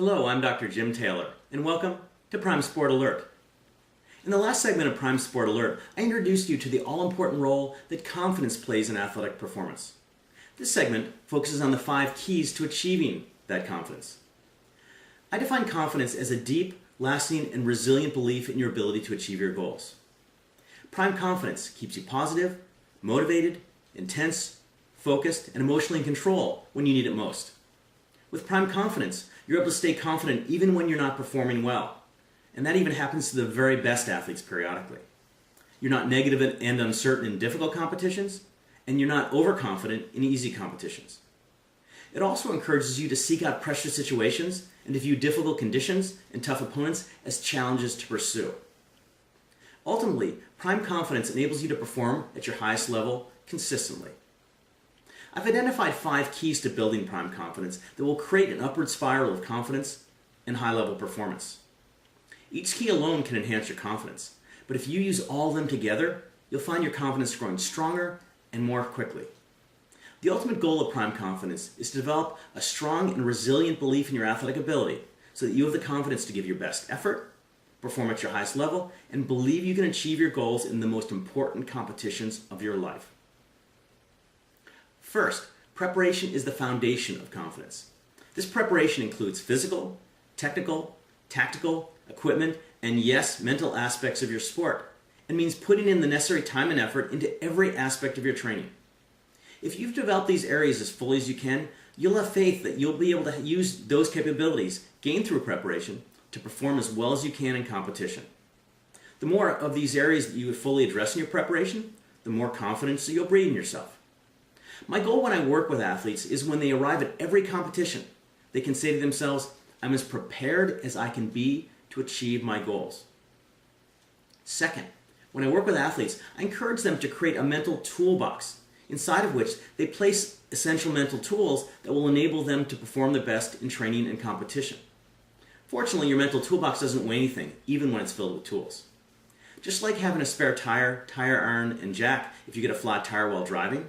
Hello, I'm Dr. Jim Taylor, and welcome to Prime Sport Alert. In the last segment of Prime Sport Alert, I introduced you to the all-important role that confidence plays in athletic performance. This segment focuses on the 5 keys to achieving that confidence. I define confidence as a deep, lasting, and resilient belief in your ability to achieve your goals. Prime confidence keeps you positive, motivated, intense, focused, and emotionally in control when you need it most. With prime confidence, you're able to stay confident even when you're not performing well. And that even happens to the very best athletes periodically. You're not negative and uncertain in difficult competitions, and you're not overconfident in easy competitions. It also encourages you to seek out pressure situations and to view difficult conditions and tough opponents as challenges to pursue. Ultimately, prime confidence enables you to perform at your highest level consistently. I've identified 5 keys to building prime confidence that will create an upward spiral of confidence and high-level performance. Each key alone can enhance your confidence, but if you use all of them together, you'll find your confidence growing stronger and more quickly. The ultimate goal of prime confidence is to develop a strong and resilient belief in your athletic ability so that you have the confidence to give your best effort, perform at your highest level, and believe you can achieve your goals in the most important competitions of your life. First, preparation is the foundation of confidence. This preparation includes physical, technical, tactical, equipment, and yes, mental aspects of your sport, and means putting in the necessary time and effort into every aspect of your training. If you've developed these areas as fully as you can, you'll have faith that you'll be able to use those capabilities gained through preparation to perform as well as you can in competition. The more of these areas that you fully address in your preparation, the more confidence you'll breed in yourself. My goal when I work with athletes is when they arrive at every competition, they can say to themselves, I'm as prepared as I can be to achieve my goals. Second, when I work with athletes, I encourage them to create a mental toolbox, inside of which they place essential mental tools that will enable them to perform their best in training and competition. Fortunately, your mental toolbox doesn't weigh anything, even when it's filled with tools. Just like having a spare tire, tire iron, and jack if you get a flat tire while driving,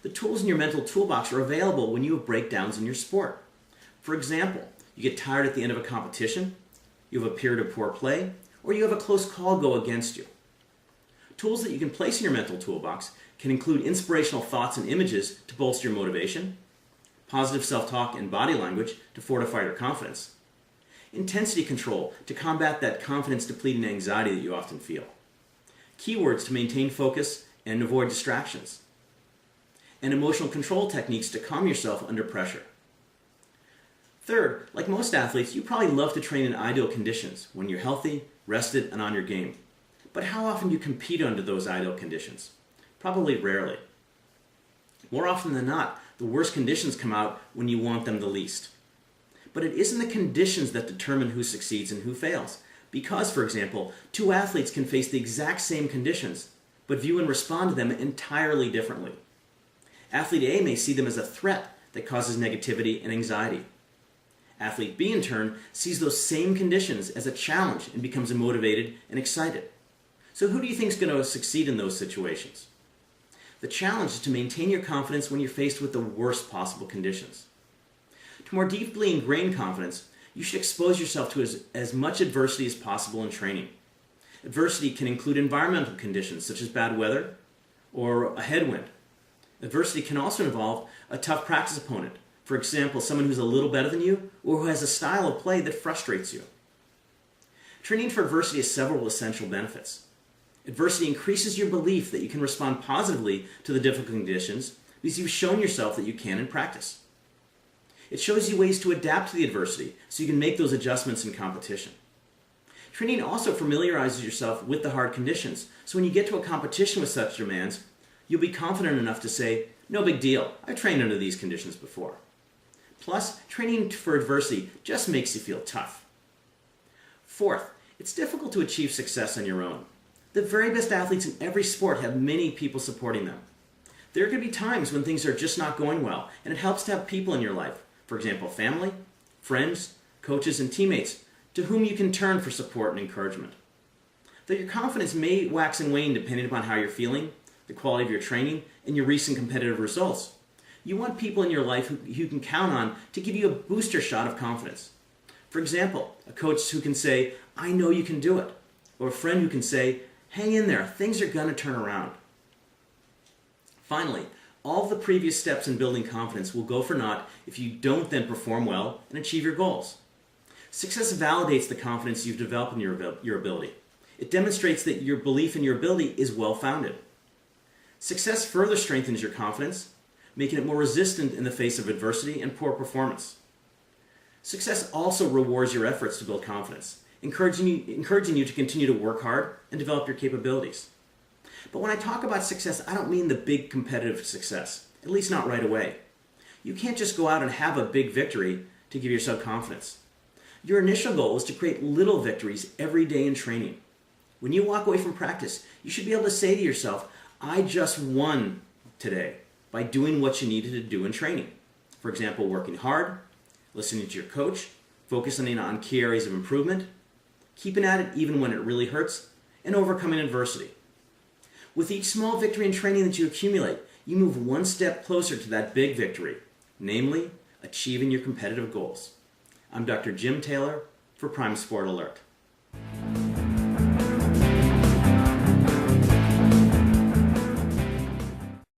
the tools in your mental toolbox are available when you have breakdowns in your sport. For example, you get tired at the end of a competition, you have a period of poor play, or you have a close call go against you. Tools that you can place in your mental toolbox can include inspirational thoughts and images to bolster your motivation, positive self-talk and body language to fortify your confidence, intensity control to combat that confidence-depleting anxiety that you often feel, keywords to maintain focus and avoid distractions, and emotional control techniques to calm yourself under pressure. Third, like most athletes, you probably love to train in ideal conditions when you're healthy, rested, and on your game. But how often do you compete under those ideal conditions? Probably rarely. More often than not, the worst conditions come out when you want them the least. But it isn't the conditions that determine who succeeds and who fails. Because, for example, 2 athletes can face the exact same conditions, but view and respond to them entirely differently. Athlete A may see them as a threat that causes negativity and anxiety. Athlete B, in turn, sees those same conditions as a challenge and becomes motivated and excited. So who do you think is going to succeed in those situations? The challenge is to maintain your confidence when you're faced with the worst possible conditions. To more deeply ingrain confidence, you should expose yourself to as much adversity as possible in training. Adversity can include environmental conditions such as bad weather or a headwind. Adversity can also involve a tough practice opponent, for example, someone who's a little better than you or who has a style of play that frustrates you. Training for adversity has several essential benefits. Adversity increases your belief that you can respond positively to the difficult conditions because you've shown yourself that you can in practice. It shows you ways to adapt to the adversity so you can make those adjustments in competition. Training also familiarizes yourself with the hard conditions, so when you get to a competition with such demands, you'll be confident enough to say, no big deal, I've trained under these conditions before. Plus, training for adversity just makes you feel tough. Fourth, it's difficult to achieve success on your own. The very best athletes in every sport have many people supporting them. There can be times when things are just not going well, and it helps to have people in your life, for example, family, friends, coaches, and teammates, to whom you can turn for support and encouragement. Though your confidence may wax and wane depending upon how you're feeling, the quality of your training, and your recent competitive results, you want people in your life who you can count on to give you a booster shot of confidence. For For example, a coach who can say, "I know you can do it," or a friend who can say, "Hang in there, things are going to turn around." Finally, all of the previous steps in building confidence will go for naught if you don't then perform well and achieve your goals. Success validates the confidence you've developed in your ability. It demonstrates that your belief in your ability is well-founded. Success further strengthens your confidence, making it more resistant in the face of adversity and poor performance. Success also rewards your efforts to build confidence, encouraging you to continue to work hard and develop your capabilities. But when I talk about success, I don't mean the big competitive success, at least not right away. You can't just go out and have a big victory to give yourself confidence. Your initial goal is to create little victories every day in training. When you walk away from practice, you should be able to say to yourself, "I just won today," by doing what you needed to do in training. For example, working hard, listening to your coach, focusing on key areas of improvement, keeping at it even when it really hurts, and overcoming adversity. With each small victory in training that you accumulate, you move one step closer to that big victory, namely achieving your competitive goals. I'm Dr. Jim Taylor for Prime Sport Alert.